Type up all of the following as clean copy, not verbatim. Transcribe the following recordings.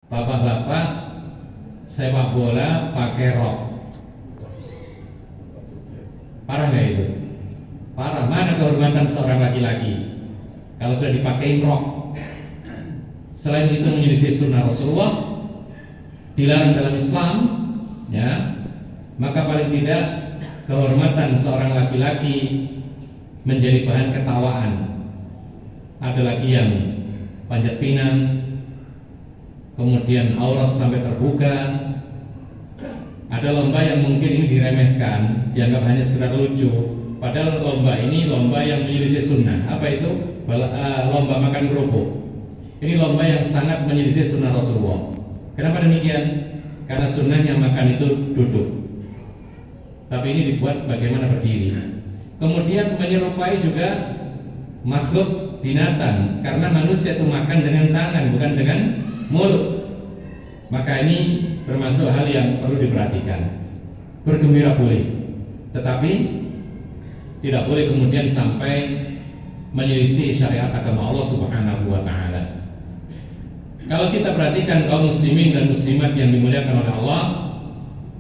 bapak-bapak sepak bola pakai rok. Parah nggak itu? Parah. Mana kehormatan seorang laki-laki kalau sudah dipakai rok? Selain itu menyelisih sunnah Rasulullah, dilarang dalam Islam, ya. Maka paling tidak kehormatan seorang laki-laki menjadi bahan ketawaan. Ada lagi yang panjat pinang, kemudian aurat sampai terbuka. Ada lomba yang mungkin ini diremehkan, dianggap hanya sekedar lucu, padahal lomba ini lomba yang menyelisih sunnah. Apa itu? Lomba makan kerupuk. Ini lomba yang sangat menyelisih sunnah Rasulullah. Kenapa demikian? Karena sunnahnya makan itu duduk, tapi ini dibuat bagaimana berdiri. Kemudian menyerupai juga makhluk binatang, karena manusia itu makan dengan tangan bukan dengan mulut. Maka ini termasuk hal yang perlu diperhatikan. Bergembira boleh, tetapi tidak boleh kemudian sampai menyelisih syariat agama Allah Subhanahu wa taala. Kalau kita perhatikan kaum muslimin dan muslimat yang dimuliakan oleh Allah,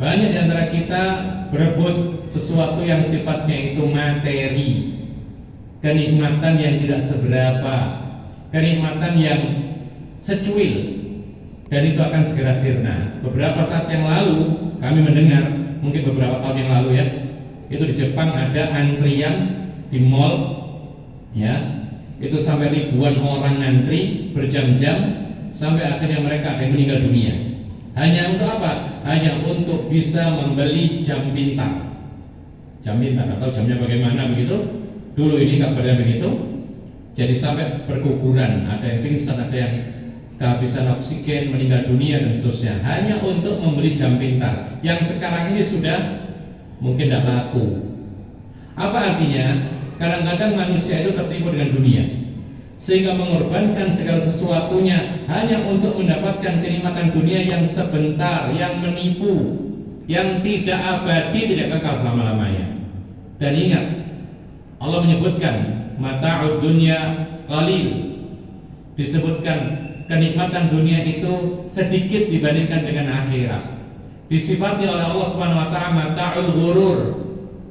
banyak di antara kita berebut sesuatu yang sifatnya itu materi, kenikmatan yang tidak seberapa, kenikmatan yang secuil, dan itu akan segera sirna. Beberapa saat yang lalu kami mendengar, mungkin beberapa tahun yang lalu ya, itu di Jepang ada antrian di mall, ya, itu sampai ribuan orang antri berjam-jam, sampai akhirnya mereka ada yang meninggal dunia. Hanya untuk apa? Hanya untuk bisa membeli jam pintar. Jam pintar, atau jamnya bagaimana begitu? Dulu ini kabarnya begitu. Jadi sampai berguguran, ada yang pingsan, ada yang kehabisan oksigen, meninggal dunia dan seterusnya, hanya untuk membeli jam pintar yang sekarang ini sudah mungkin tidak laku. Apa artinya? Kadang-kadang manusia itu tertipu dengan dunia, sehingga mengorbankan segala sesuatunya hanya untuk mendapatkan kenikmatan dunia yang sebentar, yang menipu, yang tidak abadi, tidak kekal selama-lamanya. Dan ingat, Allah menyebutkan mata'ud dunya qalil, disebutkan kenikmatan dunia itu sedikit dibandingkan dengan akhirat. Disifati oleh Allah Subhanahu wa taala mata'ul ghurur.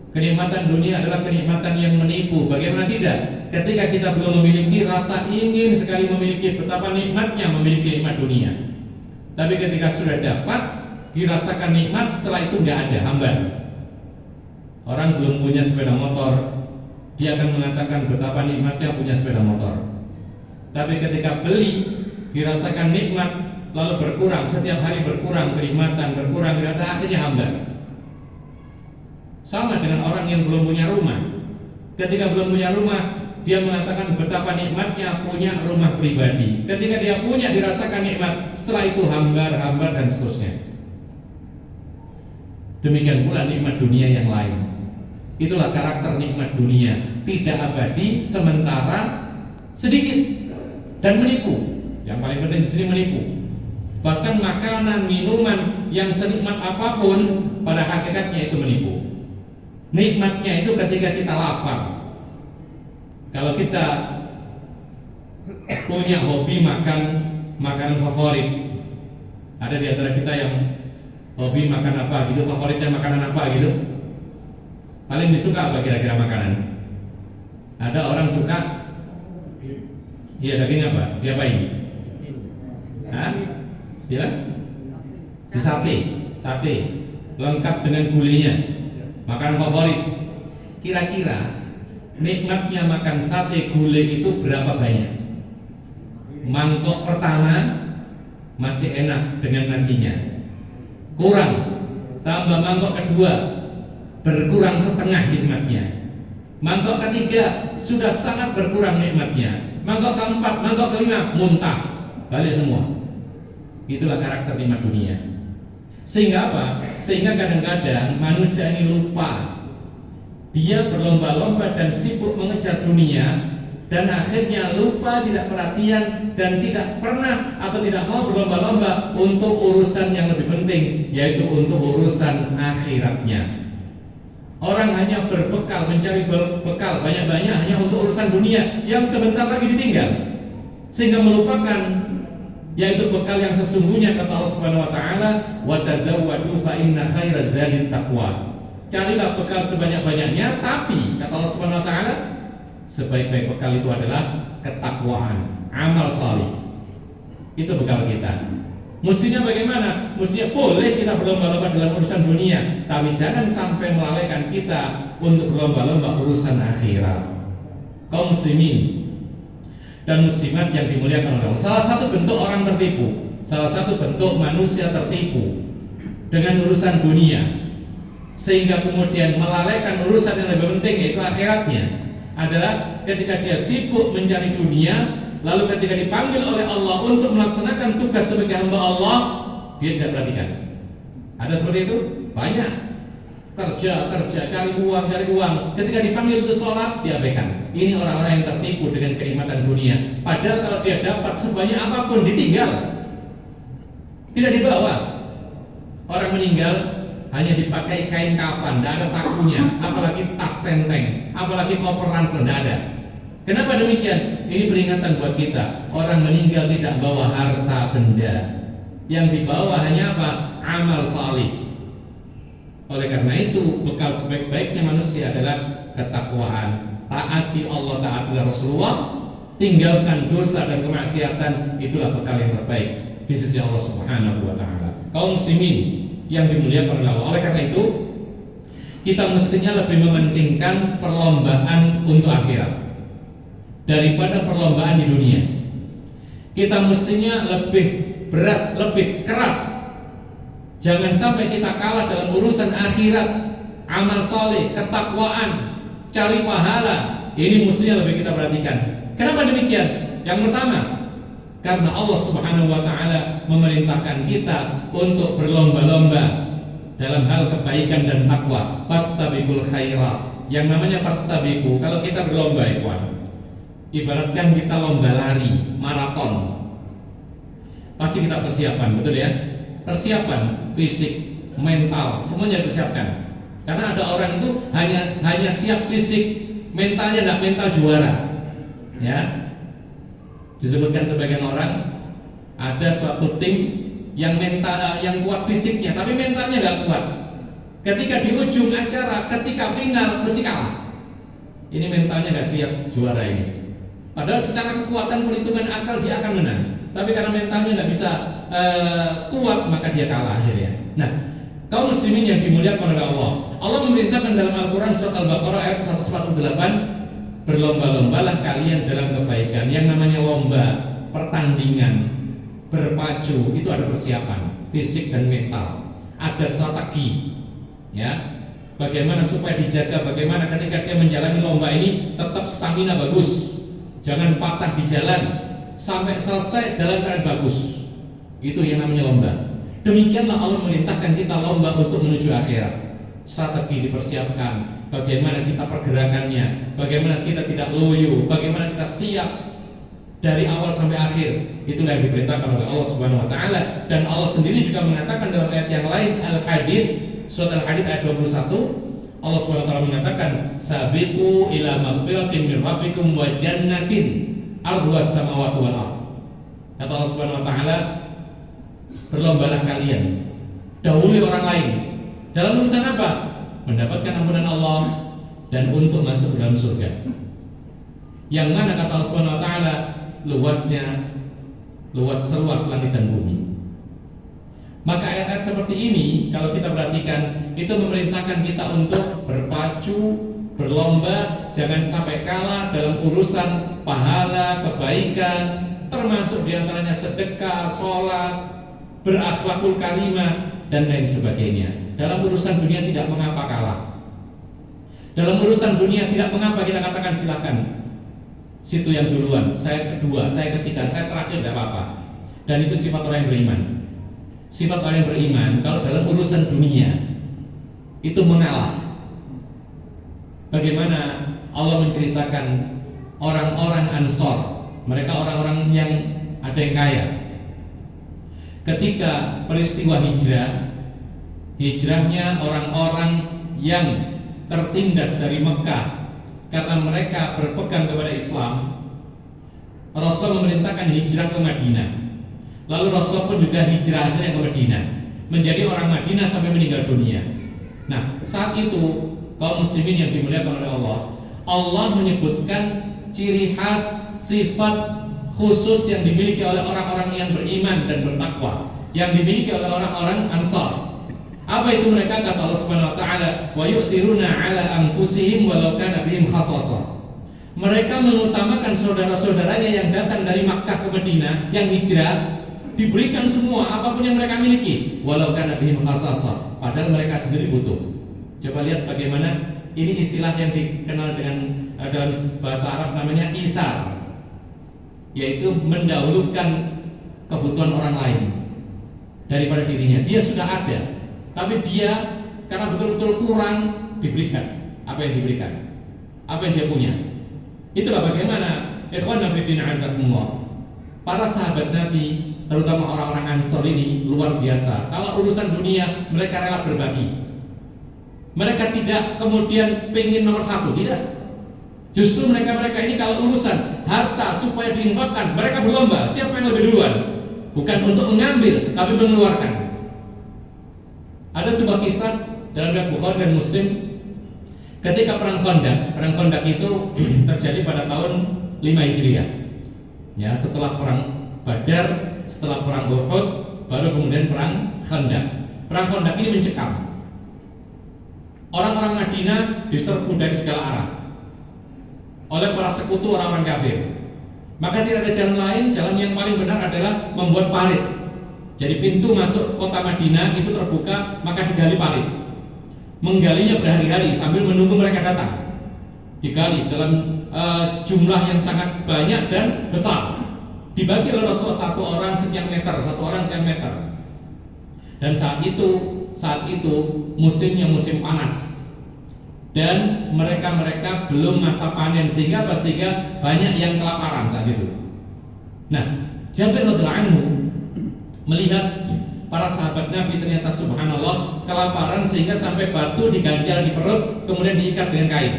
Kenikmatan dunia adalah kenikmatan yang menipu. Bagaimana tidak? Ketika kita belum memiliki, rasa ingin sekali memiliki, betapa nikmatnya memiliki nikmat dunia. Tapi ketika sudah dapat, dirasakan nikmat, setelah itu nggak ada, hambar. Orang belum punya sepeda motor, dia akan mengatakan betapa nikmatnya punya sepeda motor. Tapi ketika beli, dirasakan nikmat, lalu berkurang, setiap hari berkurang kenikmatan, berkurang, akhirnya hambar. Sama dengan orang yang belum punya rumah. Ketika belum punya rumah, dia mengatakan betapa nikmatnya punya rumah pribadi. Ketika dia punya, dirasakan nikmat, setelah itu hambar dan seterusnya. Demikian pula nikmat dunia yang lain. Itulah karakter nikmat dunia, tidak abadi, sementara, sedikit, dan menipu. Yang paling penting di sini menipu. Bahkan makanan, minuman yang senikmat apapun, pada hakikatnya itu menipu. Nikmatnya itu ketika kita lapar. Kalau kita punya hobi makan makanan favorit, ada di antara kita yang hobi makan apa gitu, favoritnya makanan apa gitu, paling disuka apa kira-kira makanan? Ada orang suka, iya, daging apa? Diapain? Hah? Ya? Di sate, lengkap dengan gulenya, makanan favorit. Kira-kira nikmatnya makan sate gulai itu berapa banyak? Mangkok pertama masih enak dengan nasinya, kurang, tambah mangkok kedua berkurang setengah nikmatnya, mangkok ketiga sudah sangat berkurang nikmatnya, mangkok keempat, mangkok kelima muntah, balik semua. Itulah karakter nikmat dunia. Sehingga apa? Sehingga kadang-kadang manusia ini lupa. Dia berlomba-lomba dan sibuk mengejar dunia, dan akhirnya lupa, tidak perhatian, dan tidak pernah atau tidak mau berlomba-lomba untuk urusan yang lebih penting, yaitu untuk urusan akhiratnya. Orang hanya berbekal, mencari bekal banyak-banyak hanya untuk urusan dunia yang sebentar lagi ditinggal, sehingga melupakan yaitu bekal yang sesungguhnya, kata Allah Subhanahu wa taala, wa tazawwadu fa inna khairaz zadit taqwa. Carilah bekal sebanyak-banyaknya, tapi kata Allah Subhanahu wa taala, sebaik-baik bekal itu adalah ketakwaan, amal salih. Itu bekal kita. Mestinya bagaimana? Mestinya boleh kita berlomba-lomba dalam urusan dunia, tapi jangan sampai melalaikan kita untuk berlomba-lomba urusan akhirat. Kaum muslimin dan muslimat yang dimuliakan oleh Allah, salah satu bentuk orang tertipu, salah satu bentuk manusia tertipu dengan urusan dunia, sehingga kemudian melalaikan urusan yang lebih penting, yaitu akhiratnya, adalah ketika dia sibuk mencari dunia, lalu ketika dipanggil oleh Allah untuk melaksanakan tugas sebagai hamba Allah, dia tidak perhatikan. Ada seperti itu? Banyak. Kerja, cari uang. Ketika dipanggil untuk sholat, diabaikan. Ini orang-orang yang tertipu dengan kenikmatan dunia. Padahal kalau dia dapat sebanyak apapun, ditinggal, tidak dibawa. Orang meninggal hanya dipakai kain kafan, tidak ada sakunya, apalagi tas tenteng, apalagi koper ransel, tidak ada. Kenapa demikian? Ini peringatan buat kita. Orang meninggal tidak bawa harta benda, yang dibawa hanya apa? Amal salih. Oleh karena itu, bekal sebaik-baiknya manusia adalah ketakwaan. Taati Allah, taatilah Rasulullah, tinggalkan dosa dan kemaksiatan. Itulah bekal yang terbaik di sisi Allah Subhanahu wa taala. Kaum muslimin yang dimuliakan oleh Allah, oleh karena itu kita mestinya lebih mementingkan perlombaan untuk akhirat daripada perlombaan di dunia. Kita mestinya lebih berat, lebih keras. Jangan sampai kita kalah dalam urusan akhirat, amal saleh, ketakwaan, cari pahala. Ini mestinya lebih kita perhatikan. Kenapa demikian? Yang pertama, karena Allah Subhanahu wa taala memerintahkan kita untuk berlomba-lomba dalam hal kebaikan dan takwa. Fastabiqul khairat. Yang namanya fastabiqu, kalau kita berlomba, ibaratkan kita lomba lari, maraton. Pasti kita persiapan, betul ya? Persiapan fisik, mental, semuanya dipersiapkan. Karena ada orang itu hanya siap fisik, mentalnya tidak mental juara. Ya, disebutkan sebagian orang ada suatu tim yang mental, yang kuat fisiknya, tapi mentalnya nggak kuat. Ketika di ujung acara, ketika final, mesti kalah. Ini mentalnya nggak siap juara ini. Padahal secara kekuatan perhitungan akal dia akan menang, tapi karena mentalnya nggak bisa kuat, maka dia kalah akhirnya. Nah, kaum muslimin yang dimuliakan oleh Allah, Allah memerintahkan dalam Al-Quran surat Al-Baqarah ayat 148, berlomba-lombalah kalian dalam kebaikan. Yang namanya lomba, pertandingan, berpacu, itu ada persiapan fisik dan mental, ada strategi, ya. Bagaimana supaya dijaga, bagaimana ketika dia menjalani lomba ini tetap stamina bagus, jangan patah di jalan, sampai selesai dalam keadaan bagus. Itu yang namanya lomba. Demikianlah Allah memerintahkan kita lomba untuk menuju akhirat. Strategi dipersiapkan, bagaimana kita pergerakannya, bagaimana kita tidak loyo, bagaimana kita siap dari awal sampai akhir. Itulah yang diperintahkan oleh Allah Subhanahu wa taala. Dan Allah sendiri juga mengatakan dalam ayat yang lain, Al-Hadid, surat Al-Hadid ayat 21, Allah Subhanahu wa taala mengatakan, sabiqu ila magfiratin min rabbikum wa jannatin arduhas samawati wal ardh. Kata Allah Subhanahu wa taala, berlombalah kalian, dahului orang lain dalam urusan apa? Mendapatkan ampunan Allah dan untuk masuk dalam surga. Yang mana kata Allah Subhanahu wa taala, seluas langit dan bumi. Maka ayat-ayat seperti ini kalau kita perhatikan, itu memerintahkan kita untuk berpacu, berlomba, jangan sampai kalah dalam urusan pahala, kebaikan, termasuk diantaranya sedekah, sholat, berakhlakul karimah, dan lain sebagainya. Dalam urusan dunia tidak mengapa kalah. Dalam urusan dunia tidak mengapa kita katakan silakan, situ yang duluan, saya kedua, saya ketiga, saya terakhir, tidak apa-apa. Dan itu sifat orang yang beriman. Sifat orang yang beriman kalau dalam urusan dunia itu mengalah. Bagaimana Allah menceritakan orang-orang Ansor, mereka orang-orang yang ada yang kaya. Ketika peristiwa hijrahnya orang-orang yang tertindas dari Mekah karena mereka berpegang kepada Islam, Rasul memerintahkan hijrah ke Madinah. Lalu Rasulullah pun juga hijrah akhirnya ke Madinah, menjadi orang Madinah sampai meninggal dunia. Nah, saat itu kaum muslimin yang dimuliakan oleh Allah, Allah menyebutkan ciri khas sifat khusus yang dimiliki oleh orang-orang yang beriman dan bertakwa, yang dimiliki oleh orang-orang Ansar. Apa itu mereka? Kata Allah Subhanahu wa taala, "Wa yu'thiruna 'ala anfusihim walau kana bihim khassasah." Mereka mengutamakan saudara-saudaranya yang datang dari Makkah ke Madinah, yang hijrah, diberikan semua apapun yang mereka miliki, walau kana bihim khassasah, padahal mereka sendiri butuh. Coba lihat bagaimana ini istilah yang dikenal dengan dalam bahasa Arab namanya ithar, yaitu mendahulukan kebutuhan orang lain daripada dirinya. Dia sudah ada, tapi dia karena betul-betul kurang, diberikan apa yang diberikan, apa yang dia punya. Itulah bagaimana ikhwan fillah azakumullah, para sahabat Nabi, terutama orang-orang Ansor ini luar biasa. Kalau urusan dunia mereka rela berbagi. Mereka tidak kemudian pengen nomor satu, tidak. Justru mereka ini kalau urusan harta supaya diinfakkan, mereka berlomba siapa yang lebih duluan. Bukan untuk mengambil, tapi mengeluarkan. Ada sebuah kisah dalam riwayat Bukhari dan Muslim, ketika perang Khandaq itu terjadi pada tahun 5 Hijriah. Ya, setelah perang Badar, setelah perang Uhud, baru kemudian perang Khandaq. Perang Khandaq ini mencekam. Orang-orang Madinah diserbu dari segala arah oleh para sekutu orang-orang kafir. Maka tidak ada jalan lain, jalan yang paling benar adalah membuat parit. Jadi pintu masuk kota Madinah itu terbuka, maka digali parit. Menggalinya berhari-hari sambil menunggu mereka datang. Digali dalam jumlah yang sangat banyak dan besar. Dibagi oleh Rasulullah satu orang sekian meter. Dan saat itu musimnya musim panas. Dan mereka belum masa panen, sehingga banyak yang kelaparan saat itu. Nah, Jabir radhiyallahu anhu melihat para sahabat Nabi ternyata subhanallah kelaparan, sehingga sampai batu diganjal di perut kemudian diikat dengan kain.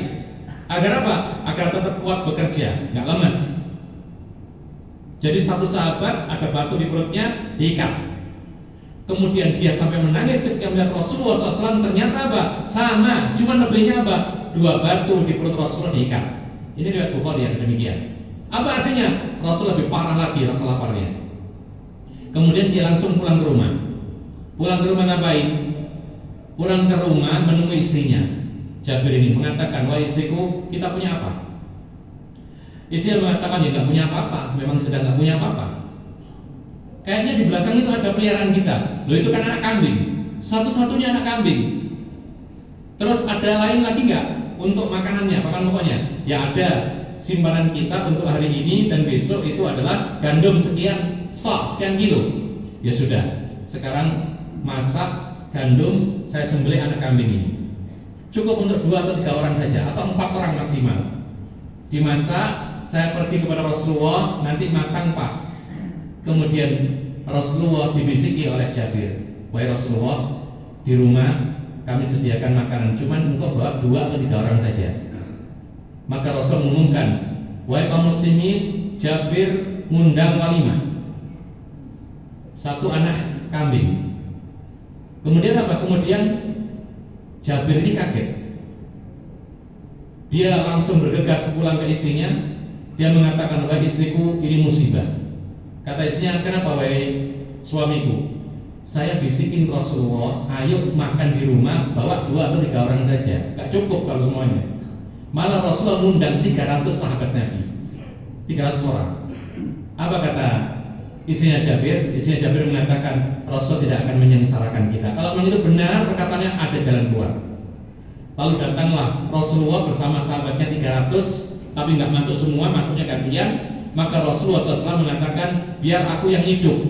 Agar apa? Agar tetap kuat bekerja, nggak lemes. Jadi satu sahabat ada batu di perutnya diikat. Kemudian dia sampai menangis ketika melihat Rasulullah SAW. Ternyata apa? Sama, cuma lebihnya apa? 2 batu di perut Rasulullah diikat. Ini riwayat Bukhari yang demikian. Apa artinya? Rasul lebih parah lagi rasa laparnya. Kemudian dia langsung pulang ke rumah. Pulang ke rumah ngapain? Pulang ke rumah menemui istrinya. Jabir ini mengatakan, "Wahai istriku, kita punya apa?" Istrinya mengatakan, "Ya nggak punya apa-apa, memang sedang nggak punya apa-apa. Kayaknya di belakang itu ada peliharaan kita." Loh, itu kan anak kambing, satu-satunya anak kambing. Terus ada lain lagi nggak untuk makanannya, pakan pokoknya? Ya ada, simpanan kita untuk hari ini dan besok itu adalah gandum sekian kilo. Ya sudah, sekarang masak gandum, saya sembelih anak kambing ini. Cukup untuk 2 atau 3 orang saja, atau 4 orang maksimal. Dimasak, saya pergi kepada Rasulullah, nanti makan pas. Kemudian Rasulullah dibisiki oleh Jabir, "Wahai Rasulullah, di rumah kami sediakan makanan, cuman engkau bawa 2 atau 3 orang saja." Maka Rasul mengumumkan, "Wahai kaum muslimin, Jabir ngundang walimah, 1 anak kambing." Kemudian apa? Kemudian Jabir ini kaget. Dia langsung bergegas pulang ke istrinya. Dia mengatakan, "Wahai istriku, ini musibah." Kata istrinya, "Kenapa wahai suamiku?" "Saya bisikin Rasulullah, ayo makan di rumah, bawa 2 atau 3 orang saja. Gak cukup kalau semuanya." Malah Rasulullah mengundang 300 sahabat Nabi, 300 orang. Apa kata istrinya Jabir? Istrinya Jabir mengatakan, "Rasul tidak akan menyengsarakan kita. Kalau memang itu benar perkataannya, ada jalan keluar." Lalu datanglah Rasulullah bersama sahabatnya 300, tapi nggak masuk semua, masuknya gantian. Maka Rasulullah SAW mengatakan, "Biar aku yang hidup,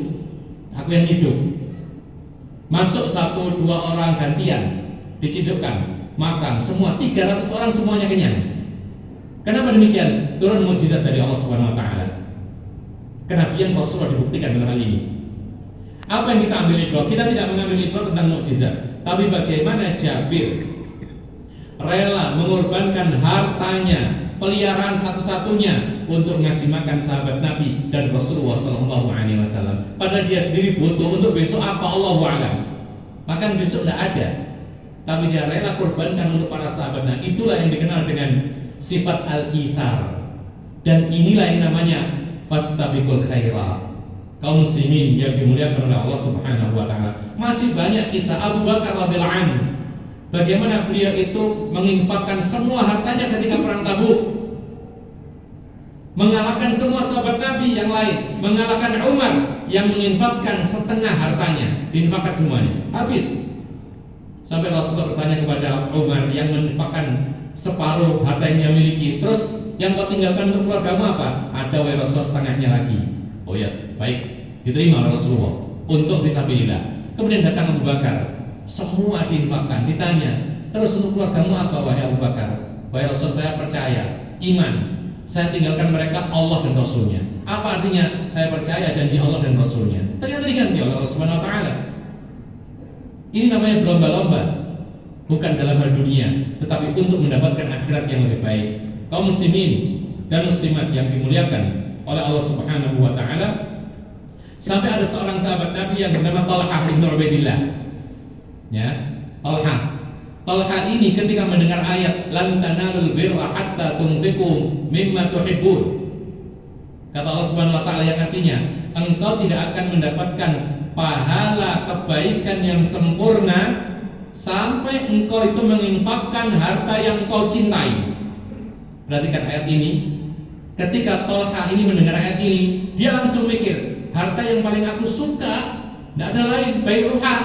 masuk 1-2 orang gantian, dicidupkan, makan semua 300 orang semuanya kenyang." Kenapa demikian? Turun mukjizat dari Allah Subhanahu Wa Taala. Kenabian Rasulullah dibuktikan dalam hal ini. Apa yang kita ambil ibrah? Kita tidak mengambil ibrah tentang mukjizat, tapi bagaimana Jabir rela mengorbankan hartanya, peliharaan satu-satunya untuk ngasih makan sahabat Nabi dan Rasulullah SAW. Padahal dia sendiri butuh untuk besok apa, Allahu a'lam. Makan besok tidak ada, tapi dia rela korbankan untuk para sahabat. Nah, itulah yang dikenal dengan sifat al-ithar. Dan inilah yang namanya fastabiqul khairat. Kaum muslimin yang dimuliakan oleh Allah Subhanahu wa taala. Masih banyak kisah Abu Bakar radhiyallahu anhu. Bagaimana beliau itu menginfakkan semua hartanya ketika perang Tabuk. Mengalahkan semua sahabat Nabi yang lain, mengalahkan Umar yang menginfakkan setengah hartanya, diinfakkan semuanya, habis. Sampai Rasulullah bertanya kepada Umar yang menginfakkan separuh harta yang dia miliki, terus yang kau tinggalkan untuk keluargamu apa? Ada wahai Rasulullah setengahnya lagi. Oh ya, baik, diterima oleh Rasulullah untuk fisabilillah. Kemudian datang Abu Bakar, semua diinfakkan, ditanya, terus untuk keluargamu apa wahai Abu Bakar? Wahai Rasul, saya percaya, iman, saya tinggalkan mereka Allah dan Rasulnya. Apa artinya? Saya percaya janji Allah dan Rasulnya. Ternyata diganti oleh Allah Subhanahu wa taala. Ini namanya berlomba-lomba, bukan dalam hal dunia, tetapi untuk mendapatkan akhirat yang lebih baik. Kaum muslimin dan muslimat yang dimuliakan oleh Allah Subhanahu wa taala, sampai ada seorang sahabat Nabi yang bernama Talha bin Ubaidillah. Ya, Talha ini ketika mendengar ayat lan tanalul birra hatta tunfiqu mimma tuhibbun, kata Allah Subhanahu wa taala yang artinya engkau tidak akan mendapatkan pahala kebaikan yang sempurna sampai engkau itu menginfakkan harta yang kau cintai. Perhatikan ayat ini. Ketika Talha ini mendengar ayat ini, dia langsung mikir, harta yang paling aku suka tidak ada lain, Bairuha,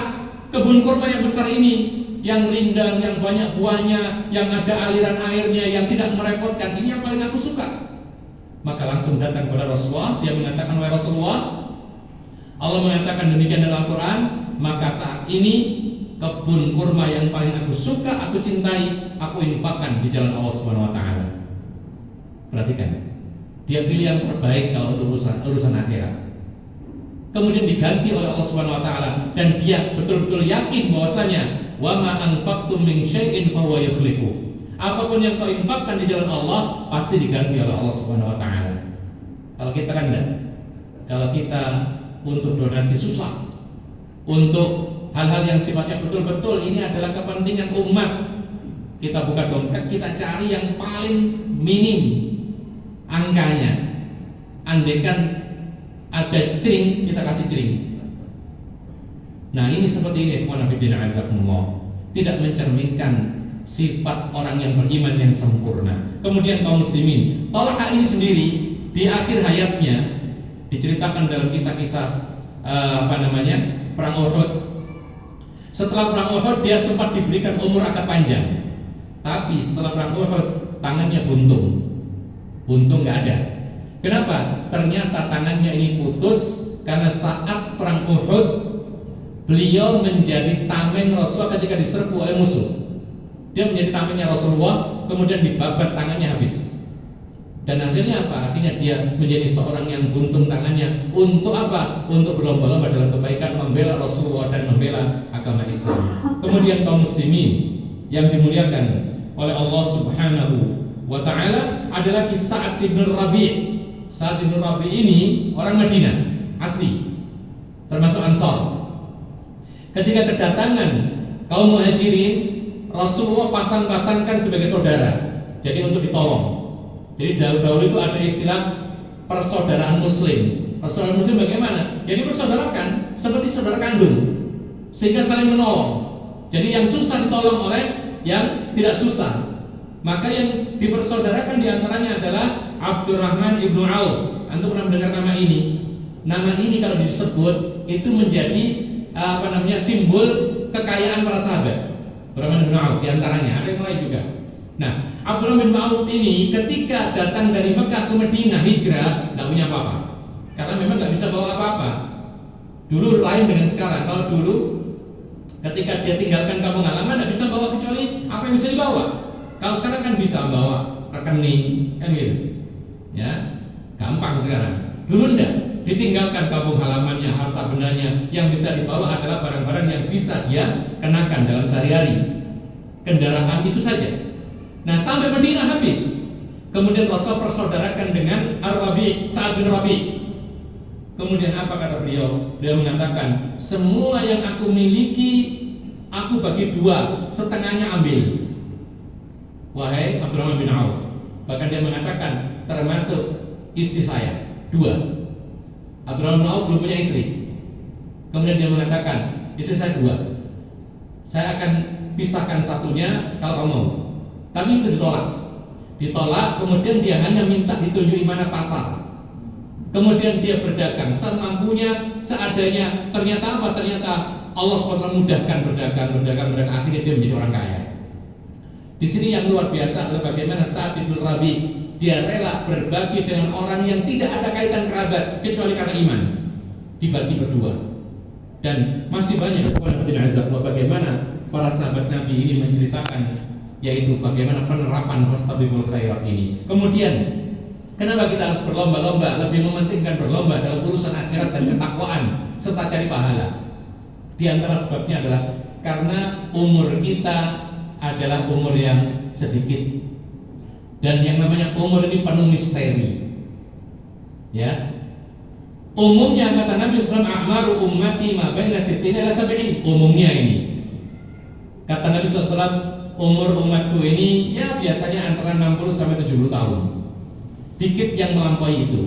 kebun kurma yang besar ini, yang rindang, yang banyak buahnya, yang ada aliran airnya, yang tidak merepotkan, ini yang paling aku suka. Maka langsung datang kepada Rasulullah, dia mengatakan, wahai Rasulullah, Allah mengatakan demikian dalam Al-Quran, maka saat ini kebun kurma yang paling aku suka, aku cintai, aku infakkan di jalan Allah Subhanahu wa taala. Perhatikan, dia pilih yang terbaik kalau untuk urusan akhirat. Kemudian diganti oleh Allah Subhanahu wa taala dan dia betul-betul yakin bahwasanya wa ma anfaqtum min syai'in fa huwa yukhlifu. Apapun yang kau infakkan di jalan Allah pasti diganti oleh Allah Subhanahu wa taala. Kalau kita kan enggak. Kalau kita untuk donasi susah. Untuk hal-hal yang sifatnya betul-betul ini adalah kepentingan umat, kita buka dompet, kita cari yang paling minim angkanya. Andaikan ada cering, kita kasih cering. Nah, ini seperti ini, tidak mencerminkan sifat orang yang beriman yang sempurna. Kemudian kaum muslimin, Talha ini sendiri di akhir hayatnya diceritakan dalam kisah-kisah perang Uhud. Setelah perang Uhud dia sempat diberikan umur agak panjang, tapi setelah perang Uhud tangannya buntung nggak ada. Kenapa? Ternyata tangannya ini putus karena saat perang Uhud beliau menjadi tameng Rasulullah ketika diserbu oleh musuh. Dia menjadi tamengnya Rasulullah, kemudian dibabat tangannya habis. Dan akhirnya apa? Akhirnya dia menjadi seorang yang buntung tangannya. Untuk apa? Untuk berlomba-lomba dalam kebaikan, membela Rasulullah dan membela agama Islam. Kemudian kaum muslimin yang dimuliakan oleh Allah Subhanahu wa ta'ala adalah Sa'ad bin Rabi'. Sa'ad bin Rabi' ini orang Madinah asli, termasuk Ansar. Ketika kedatangan kaum Muhajirin, Rasulullah pasang-pasangkan sebagai saudara, jadi untuk ditolong. Jadi dahulu itu ada istilah persaudaraan muslim. Persaudaraan muslim bagaimana? Jadi persaudarakan seperti saudara kandung, sehingga saling menolong. Jadi yang susah ditolong oleh yang tidak susah. Maka yang dipersaudarakan diantaranya adalah Abdurrahman ibnu Auf. Antum pernah mendengar nama ini? Nama ini kalau disebut itu menjadi simbol kekayaan para sahabat. Abdurrahman ibnu Auf diantaranya, ada yang lain juga. Nah, Abdurrahman ibnu Auf ini ketika datang dari Mekah ke Madinah hijrah, tidak punya apa-apa, karena memang nggak bisa bawa apa-apa. Dulu lain dengan sekarang. Kalau dulu ketika dia tinggalkan kampung halaman, tidak bisa bawa kecuali apa yang bisa dibawa. Kalau sekarang kan bisa bawa rekening, kan gitu, ya, gampang sekarang. Dulu enggak, ditinggalkan kampung halamannya, harta bendanya, yang bisa dibawa adalah barang-barang yang bisa dia kenakan dalam sehari-hari, kendaraan itu saja. Nah, sampai Madinah habis. Kemudian Rasul persaudarakan dengan Ar-Rabi, Sa'ad bin Rabi. Kemudian apa kata beliau? Beliau mengatakan, semua yang aku miliki aku bagi dua, setengahnya ambil. Wahai Abdurrahman bin Auf. Bahkan dia mengatakan, termasuk istri saya, dua. Abdurrahman bin Auf belum punya istri. Kemudian dia mengatakan, istri saya dua, saya akan pisahkan satunya kalau kamu mau. Tapi itu ditolak. Kemudian dia hanya minta ditunjuki mana pasar. Kemudian dia berdagang semampunya, seadanya. Ternyata apa? Ternyata Allah SWT mudahkan berdagang. Akhirnya dia menjadi orang kaya. Di sini yang luar biasa adalah bagaimana Sa'ad bin Rabi, dia rela berbagi dengan orang yang tidak ada kaitan kerabat kecuali karena iman. Dibagi berdua. Dan masih banyak bagaimana para sahabat Nabi ini menceritakan, yaitu bagaimana penerapan fastabiqul khairat ini. Kemudian kenapa kita harus berlomba-lomba, lebih mementingkan berlomba dalam urusan akhirat dan ketakwaan serta cari pahala? Di antara sebabnya adalah karena umur kita adalah umur yang sedikit, dan yang namanya umur ini penuh misteri. Ya, umumnya kata Nabi SAW, a'maru ummati ma baina sittina ila sab'in. Umumnya ini kata Nabi SAW, umur umatku ini ya biasanya antara 60 sampai 70 tahun. Dikit yang melampaui itu.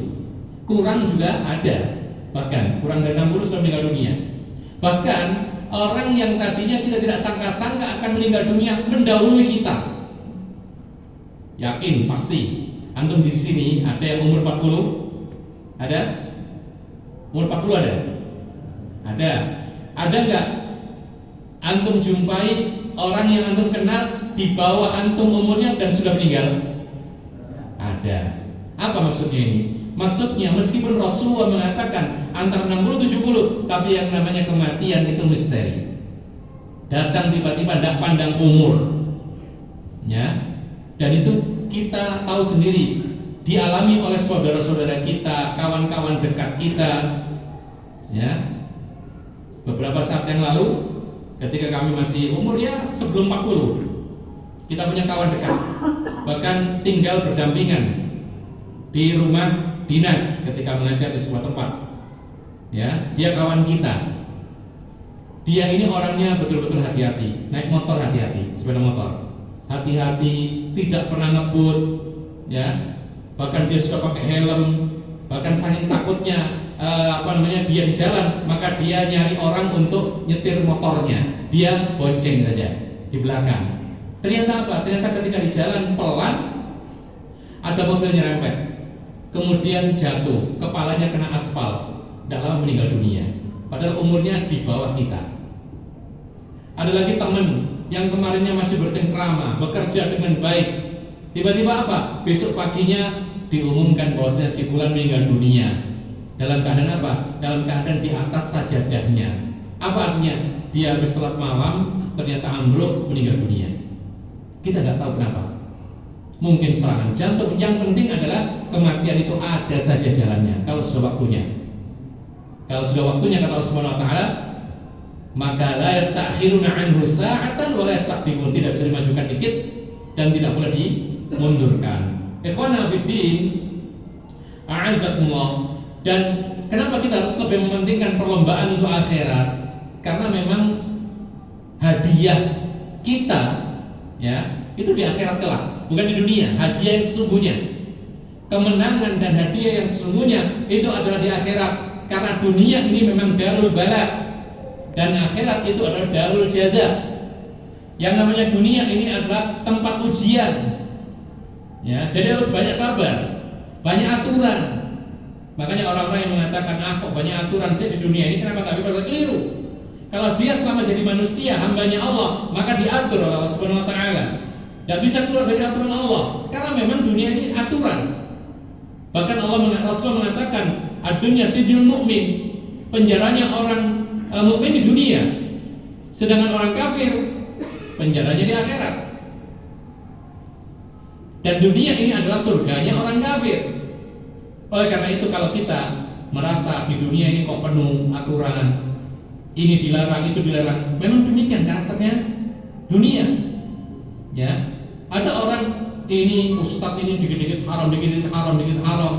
Kurang juga ada, bahkan kurang dari 60 sampai meninggal dunia. Bahkan orang yang tadinya kita tidak sangka-sangka akan meninggal dunia mendahului kita. Yakin pasti. Antum di sini ada yang umur 40? Ada? Umur 40 ada? Ada. Ada enggak antum jumpai orang yang antum kenal di bawah antum umurnya dan sudah meninggal? Ada. Apa maksudnya ini? Maksudnya meskipun Rasulullah mengatakan antara 60-70, tapi yang namanya kematian itu misteri. Datang tiba-tiba tidak pandang umur. Ya. Dan itu kita tahu sendiri, dialami oleh saudara-saudara kita, kawan-kawan dekat kita. Ya. Beberapa saat yang lalu ketika kami masih umur ya sebelum 40, kita punya kawan dekat, bahkan tinggal berdampingan di rumah dinas ketika mengajar di sebuah tempat. Ya, dia kawan kita. Dia ini orangnya betul-betul hati-hati, naik motor hati-hati, sepeda motor hati-hati, tidak pernah ngebut, ya. Bahkan dia suka pakai helm, bahkan saking takutnya dia di jalan, maka dia nyari orang untuk nyetir motornya, dia bonceng saja di belakang. Ternyata apa? Ternyata ketika di jalan pelan, ada mobil nyerempet, kemudian jatuh, kepalanya kena aspal, tidak lama meninggal dunia. Padahal umurnya di bawah kita. Ada lagi teman yang kemarinnya masih bercengkrama, bekerja dengan baik, tiba-tiba apa? Besok paginya diumumkan bahwasanya si fulan meninggal dunia. Dalam keadaan apa? Dalam keadaan di atas sajadahnya. Apa artinya? Dia habis sholat malam, ternyata ambruk, meninggal dunia. Kita nggak tahu kenapa. Mungkin serangan jantung. Yang penting adalah kematian itu ada saja jalannya. Kalau sudah waktunya. Kalau sudah waktunya kata Allah Subhanahu Wa Taala, maka la yastakhiruna anhu sa'atan wa la yastaqdimun. Tidak bisa dimajukan dikit dan tidak boleh dimundurkan. Ikhwana fiddin, a'azzakumullah. Dan kenapa kita harus lebih mementingkan perlombaan untuk akhirat? Karena memang hadiah kita ya itu di akhirat kelak, bukan di dunia. Hadiah yang sesungguhnya, kemenangan dan hadiah yang sesungguhnya itu adalah di akhirat. Karena dunia ini memang darul bala dan akhirat itu adalah darul jaza. Yang namanya dunia ini adalah tempat ujian. Ya, jadi harus banyak sabar, banyak aturan. Makanya orang-orang yang mengatakan kok banyak aturan sih di dunia ini, kenapa nggak bisa? Keliru. Kalau dia selama jadi manusia, hambanya Allah, maka diatur oleh Allah Subhanahu Wa Taala. Tidak bisa keluar dari aturan Allah, karena memang dunia ini aturan. Bahkan Rasul mengatakan, ad-dunya sijnul mu'min, penjaranya orang mukmin di dunia, sedangkan orang kafir penjaranya di akhirat. Dan dunia ini adalah surganya orang kafir. Oleh karena itu kalau kita merasa di dunia ini kok penuh aturan, ini dilarang, itu dilarang, memang demikian karakternya dunia. Ya, ada orang ini ustadz ini dikit-dikit haram, dikit-dikit haram, dikit haram.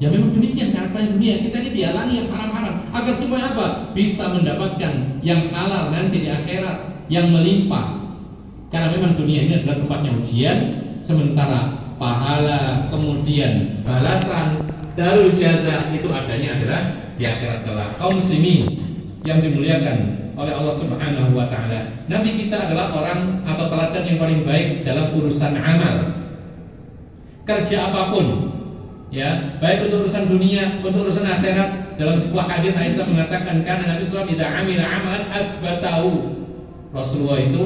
Ya memang demikian karakter dunia. Kita ini dihalangi yang haram-haram agar supaya apa? Bisa mendapatkan yang halal nanti di akhirat yang melimpah. Karena memang dunia ini adalah tempatnya ujian, sementara pahala kemudian balasan darul jaza itu adanya adalah di akhirat kelak. Kaum muslimin yang dimuliakan oleh Allah Subhanahu wa taala. Nabi kita adalah orang atau teladan yang paling baik dalam urusan amal. Kerja apapun, ya, baik untuk urusan dunia, untuk urusan akhirat. Dalam sebuah hadis Aisyah mengatakan karena Nabi SAW tidak amil amalan atsbatahu. Rasulullah itu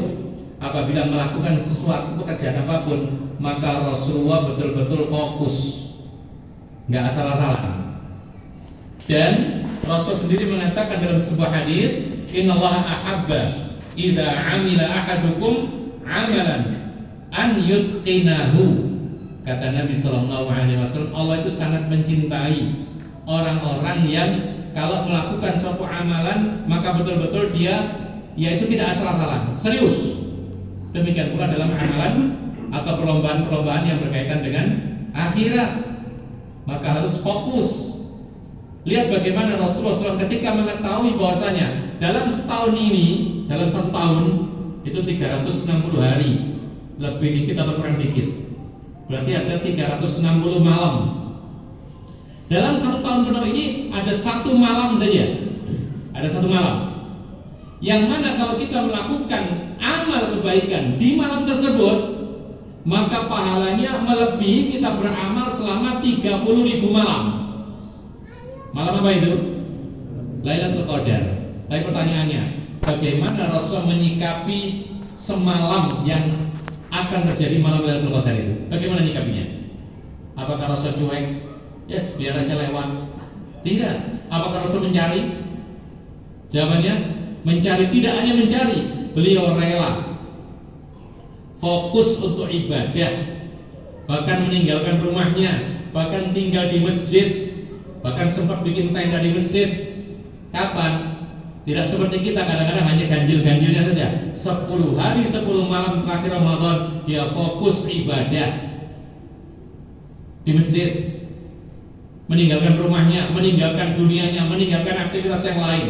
apabila melakukan sesuatu pekerjaan apapun, maka Rasulullah betul-betul fokus, nggak asal-asalan. Dan Rasul sendiri mengatakan dalam sebuah hadis, innallaha ahabba idza amila ahadukum amalan an yutqinahu. Kata Nabi sallallahu alaihi wasallam, Allah itu sangat mencintai orang-orang yang kalau melakukan suatu amalan maka betul-betul dia yaitu tidak asal-asalan, serius. Demikian pula dalam amalan atau perlombaan-perlombaan yang berkaitan dengan akhirat, maka harus fokus. Lihat bagaimana Rasulullah SAW ketika mengetahui bahwasanya dalam setahun ini, dalam satu tahun itu 360 hari, lebih dikit atau kurang dikit, berarti ada 360 malam. Dalam satu tahun penuh ini ada satu malam saja, ada satu malam yang mana kalau kita melakukan amal kebaikan di malam tersebut, maka pahalanya melebihi kita beramal selama 30.000 malam. Malam apa itu? Lailatul Qadar. Tapi pertanyaannya, bagaimana Rasul menyikapi semalam yang akan terjadi malam Lailatul Qadar itu? Bagaimana nyikapinya? Apakah Rasul cuek? Yes, biar aja lewat. Tidak. Apakah Rasul mencari? Jawabannya, mencari. Tidak hanya mencari, beliau rela fokus untuk ibadah, bahkan meninggalkan rumahnya, bahkan tinggal di masjid, bahkan sempat bikin tenda di masjid. Kapan? Tidak seperti kita kadang-kadang hanya ganjil-ganjilnya saja. 10 hari 10 malam terakhir Ramadan dia fokus ibadah di masjid, meninggalkan rumahnya, meninggalkan dunianya, meninggalkan aktivitas yang lain,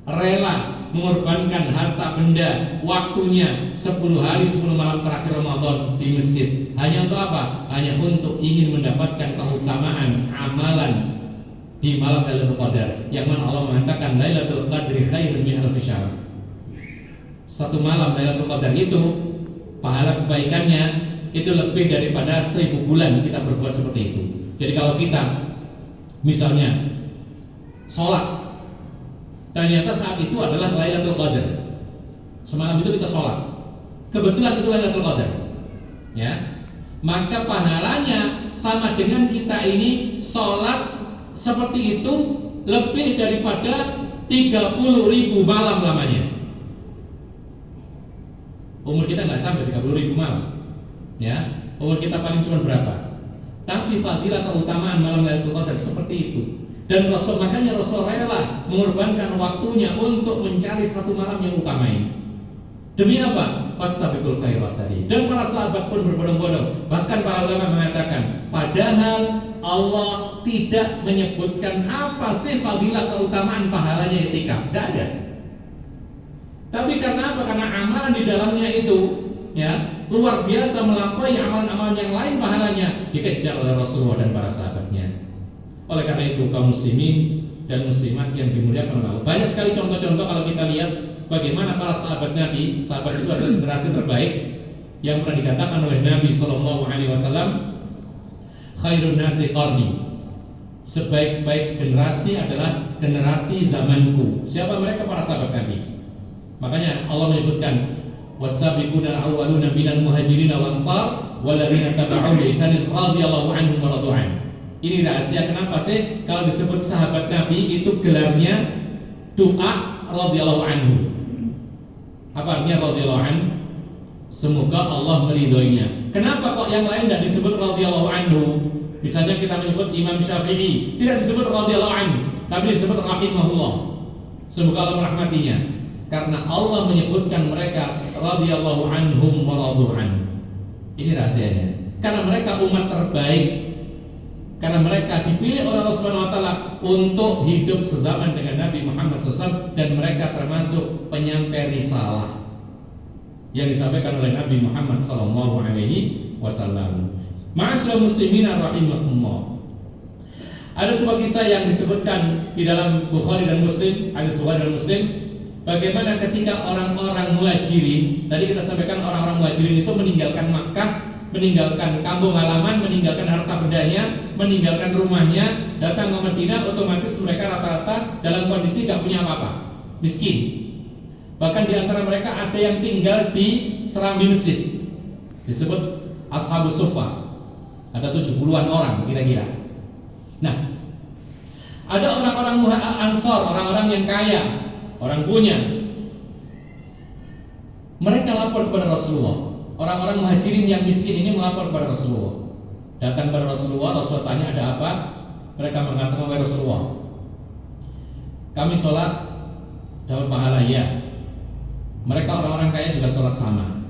rela mengorbankan harta benda, waktunya 10 hari 10 malam terakhir Ramadan di masjid. Hanya untuk apa? Hanya untuk ingin mendapatkan keutamaan amalan di malam Lailatul Qadar, yang mana Allah mengatakan Lailatul Qadri khairun min alfi syahr. Satu malam Lailatul Qadar itu pahala kebaikannya itu lebih daripada 1000 bulan kita berbuat seperti itu. Jadi kalau kita misalnya sholat, ternyata saat itu adalah Lailatul Qadar, semalam itu kita sholat, kebetulan itu Lailatul Qadar, ya, maka pahalanya sama dengan kita ini sholat seperti itu lebih daripada 30.000 malam lamanya. Umur kita nggak sampai 30.000 malam, ya, umur kita paling cuma berapa? Tapi fadilah keutamaan malam Lailatul Qadar seperti itu. Dan Rasul, makanya Rasul rela mengorbankan waktunya untuk mencari satu malam yang utama ini. Demi apa? Fastabiqul khairat tadi. Dan para sahabat pun berbondong-bondong. Bahkan para ulama mengatakan, padahal Allah tidak menyebutkan apa sih fadilah keutamaan pahalanya i'tikaf. Tidak ada. Tapi karena apa? Karena amalan di dalamnya itu, ya, luar biasa melampaui amalan-amalan yang lain pahalanya, dikejar oleh Rasulullah dan para sahabatnya. Oleh karena itu kaum muslimin dan muslimat yang dimuliakan oleh Allah, banyak sekali contoh-contoh kalau kita lihat bagaimana para sahabat Nabi. Sahabat itu adalah generasi terbaik yang pernah dikatakan oleh Nabi SAW, khairun nasi qarni, sebaik-baik generasi adalah generasi zamanku. Siapa mereka? Para sahabat Nabi. Makanya Allah menyebutkan was-sabiquna al-awwaluna minal muhajirin wal ansar walladzina tabauhum bi ihsanin radhiyallahu anhum wa radu an. Ini rahasia kenapa sih kalau disebut sahabat Nabi itu gelarnya doa radhiyallahu anhu. Apa artinya radhiyallahu anhu? Semoga Allah meridhoinya. Kenapa kok yang lain tidak disebut radhiyallahu anhu? Misalnya kita menyebut Imam Syafi'i, tidak disebut radhiyallahu anhu, tapi disebut rahimahullah. Semoga Allah merahmatinya. Karena Allah menyebutkan mereka radhiyallahu anhum wa radu an. Ini rahasianya. Karena mereka umat terbaik, karena mereka dipilih oleh Allah Subhanahu wa taala untuk hidup sezaman dengan Nabi Muhammad SAW, dan mereka termasuk penyampai risalah yang disampaikan oleh Nabi Muhammad SAW. Ma'asyiral muslimin rahimakumullah. Ada sebuah kisah yang disebutkan di dalam Bukhari dan Muslim, hadis Bukhari dan Muslim, bagaimana ketika orang-orang Muhajirin, tadi kita sampaikan orang-orang Muhajirin itu meninggalkan Makkah, meninggalkan kampung halaman, meninggalkan harta bendanya, meninggalkan rumahnya, datang ke Madinah, otomatis mereka rata-rata dalam kondisi gak punya apa-apa, miskin. Bahkan di antara mereka ada yang tinggal di serambi masjid, disebut Ashabus Suffah. Ada 70-an orang kira-kira. Nah, ada orang-orang Ansor, orang-orang yang kaya, orang punya. Mereka lapor kepada Rasulullah. Orang-orang Muhajirin yang miskin ini melapor kepada Rasulullah. Datang kepada Rasulullah, Rasulullah tanya ada apa? Mereka mengatakan, wahai Rasulullah, kami sholat dapat pahala, ya. Mereka orang-orang kaya juga sholat sama.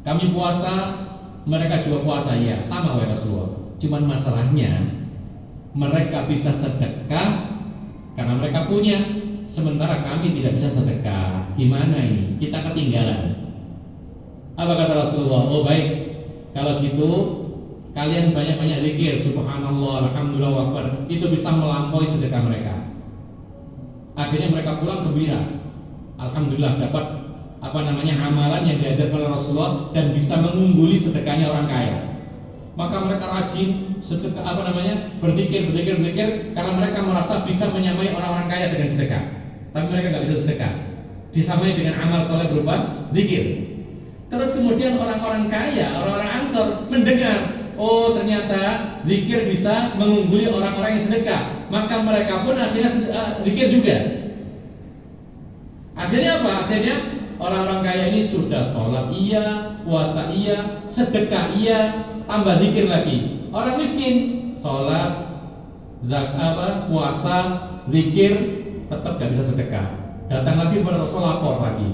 Kami puasa, mereka juga puasa, ya, sama wahai Rasulullah. Cuman masalahnya mereka bisa sedekah karena mereka punya, sementara kami tidak bisa sedekah. Gimana ini? Kita ketinggalan. Apa kata Rasulullah? Oh baik, kalau gitu kalian banyak-banyak zikir, subhanallah, alhamdulillah, akbar. Itu bisa melampaui sedekah mereka. Akhirnya mereka pulang gembira. Alhamdulillah dapat amalan yang diajarkan oleh Rasulullah dan bisa mengungguli sedekahnya orang kaya. Maka mereka rajin sedekah, berzikir karena mereka merasa bisa menyamai orang-orang kaya dengan sedekah. Tapi mereka nggak bisa sedekah, disamai dengan amal soleh berupa zikir. Terus kemudian orang-orang kaya, orang-orang Ansor mendengar, oh ternyata zikir bisa mengungguli orang-orang yang sedekah. Maka mereka pun akhirnya zikir juga. Akhirnya apa? Akhirnya orang-orang kaya ini sudah sholat iya, puasa iya, sedekah iya, tambah zikir lagi. Orang miskin sholat, zakat, puasa, zikir, tetap gak bisa sedekah. Datang lagi kepada Rasulullah, lapor lagi.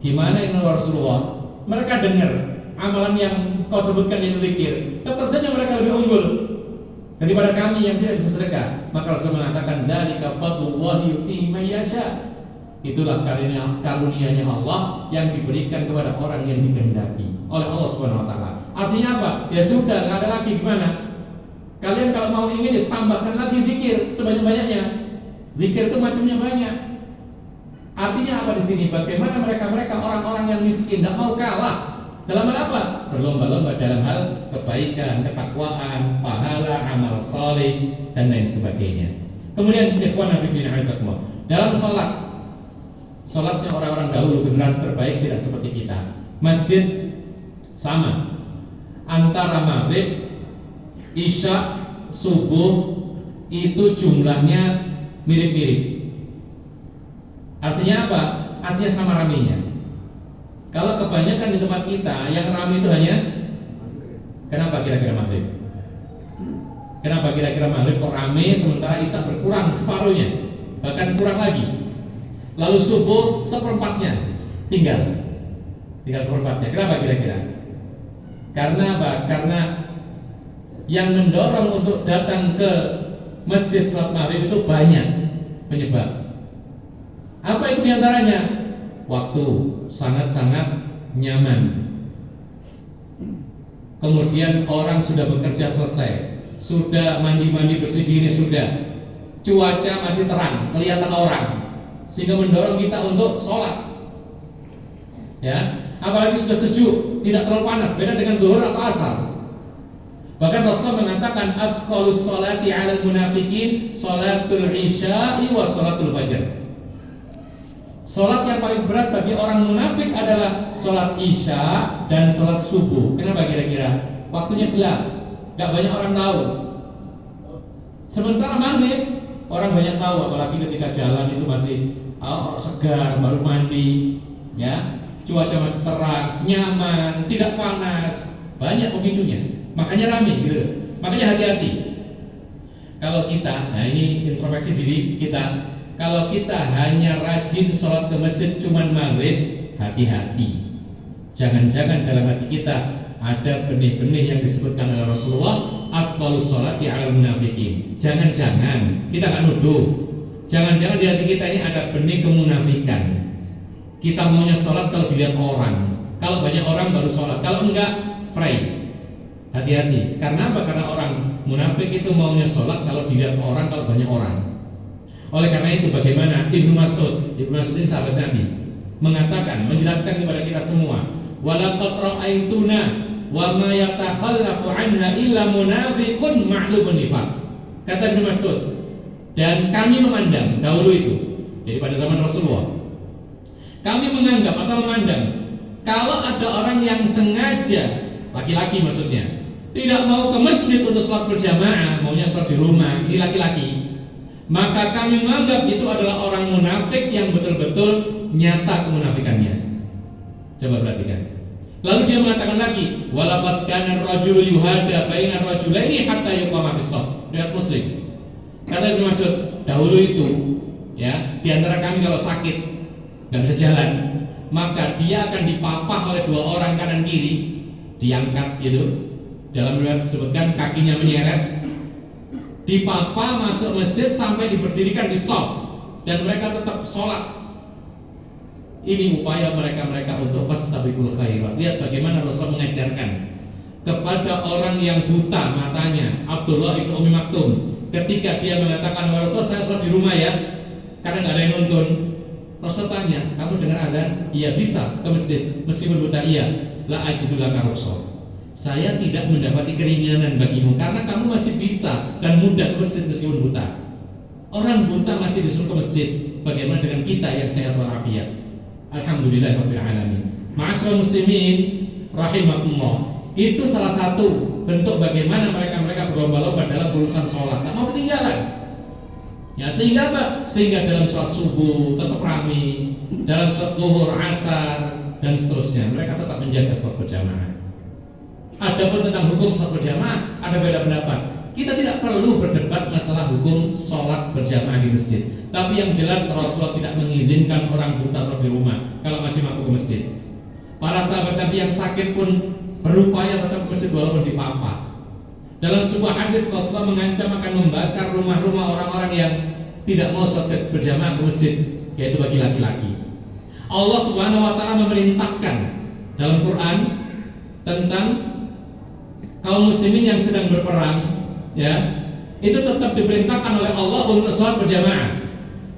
Gimana ini Rasulullah? Mereka dengar amalan yang kau sebutkan itu zikir, tetap saja mereka lebih unggul daripada kami yang tidak bisa sedekah. Maka Rasul mengatakan, dzalika fadlullahi yu'tihi man yasha. Itulah karunia-nya Allah yang diberikan kepada orang yang dikehendaki oleh Allah Subhanahu wa taala. Artinya apa? Ya sudah, enggak ada lagi gimana? Kalian kalau mau ingin tambahkan lagi zikir sebanyak-banyaknya. Zikir itu macamnya banyak. Artinya apa di sini? Bagaimana mereka orang-orang yang miskin tidak mau kalah dalam hal apa? Berlomba-lomba dalam hal kebaikan, ketakwaan, pahala, amal saleh dan lain sebagainya. Kemudian ikhwan fillah azakumullah, dalam sholatnya orang-orang dahulu, generasi terbaik tidak seperti kita. Masjid sama, antara maghrib, isya, subuh itu jumlahnya mirip-mirip. Artinya apa? Artinya sama ramenya. Kalau kebanyakan di tempat kita yang ramai itu hanya, kenapa kira-kira maghrib? Kenapa kira-kira maghrib kok ramai sementara isya berkurang separuhnya, bahkan kurang lagi? Lalu subuh seperempatnya tinggal seperempatnya. Kenapa kira-kira? Karena apa? Karena yang mendorong untuk datang ke masjid salat maghrib itu banyak penyebab. Apa itu diantaranya? Waktu sangat-sangat nyaman. Kemudian orang sudah bekerja selesai, sudah mandi-mandi bersih diri, sudah cuaca masih terang, kelihatan orang, sehingga mendorong kita untuk sholat. Ya, apalagi sudah sejuk, tidak terlalu panas, beda dengan zuhur atau asar. Bahkan Rasul mengatakan afqalus sholati 'alal munafiqin sholatul isya'i wa sholatul fajr. Sholat yang paling berat bagi orang munafik adalah sholat isya dan sholat subuh. Kenapa kira-kira? Waktunya gelap, gak banyak orang tahu. Sementara maghrib orang banyak tahu, apalagi ketika jalan itu masih segar, baru mandi, ya, cuaca masih terang, nyaman, tidak panas, banyak pemicunya. Makanya ramai, gitu. Makanya hati-hati. Kalau kita, nah ini introspeksi diri kita. Kalau kita hanya rajin sholat ke masjid cuman maghrib, hati-hati. Jangan-jangan dalam hati kita ada benih-benih yang disebutkan oleh Rasulullah, asfalus sholati alal munafiqin. Jangan-jangan kita nggak nuduh. Jangan-jangan di hati kita ini ada benih kemunafikan. Kita maunya sholat kalau dilihat orang. Kalau banyak orang baru sholat. Kalau enggak, pray. Hati-hati. Karena apa? Karena orang munafik itu maunya sholat kalau dilihat orang, kalau banyak orang. Oleh karena itu bagaimana Ibnu Mas'ud ini sahabat Nabi, mengatakan, menjelaskan kepada kita semua, walaqad ra'aituna wa ma yatakhallafu anha illa munafiqun ma'lubun nifaq. Kata Ibnu Mas'ud, dan kami memandang dahulu itu, jadi pada zaman Rasulullah, kami menganggap atau memandang kalau ada orang yang sengaja, laki-laki maksudnya, tidak mau ke masjid untuk sholat berjamaah, maunya sholat di rumah, ini laki-laki, maka kami menganggap itu adalah orang munafik yang betul-betul nyata kemunafikannya. Coba perhatikan. Lalu dia mengatakan lagi, walaqad kana ar-rajulu yuhada baina ar-rajulaini hatta yuqama bis-shaff. Riwayat Muslim. Kata Ibnu Mas'ud, dahulu itu ya, di antara kami kalau sakit nggak bisa jalan, maka dia akan dipapah oleh dua orang kanan kiri, diangkat gitu. Dalam riwayat disebutkan kakinya menyeret, dipapah masuk masjid sampai diberdirikan di shaf, dan mereka tetap sholat. Ini upaya mereka untuk fastabiqul khairat. Lihat bagaimana Rasulullah mengajarkan kepada orang yang buta matanya, Abdullah ibn Ummi Maktum, ketika dia mengatakan, Rasulullah saya sholat di rumah ya, karena nggak ada yang nonton. Rasulullah tanya, kamu dengar adzan? Iya, bisa ke masjid meskipun buta. Iya, la ajidulaka rukhsah. Saya tidak mendapati keringanan bagimu karena kamu masih bisa dan mudah ke masjid meskipun buta. Orang buta masih disuruh ke masjid, bagaimana dengan kita yang sehat walafiat? Alhamdulillahirabbil alamin. Ma'asyiral muslimin rahimakumullah. Itu salah satu bentuk bagaimana mereka berlomba-lomba dalam urusan sholat, tak mau ketinggalan. Ya, sehingga apa? Sehingga dalam sholat subuh tetap ramai, dalam sholat zuhur, asar, dan seterusnya mereka tetap menjaga sholat berjamaah. Adapun tentang hukum sholat berjamaah ada beda pendapat. Kita tidak perlu berdebat masalah hukum sholat berjamaah di masjid. Tapi yang jelas Rasulullah tidak mengizinkan orang buta sholat di rumah kalau masih mampu ke masjid. Para sahabat Nabi yang sakit pun berupaya tetap ke masjid walaupun dipapah. Dalam sebuah hadis Rasulullah mengancam akan membakar rumah-rumah orang-orang yang tidak mau sholat berjamaah ke masjid, yaitu bagi laki-laki. Allah Subhanahu wa taala memerintahkan dalam Quran tentang kaum muslimin yang sedang berperang, ya, itu tetap diperintahkan oleh Allah untuk sholat berjamaah.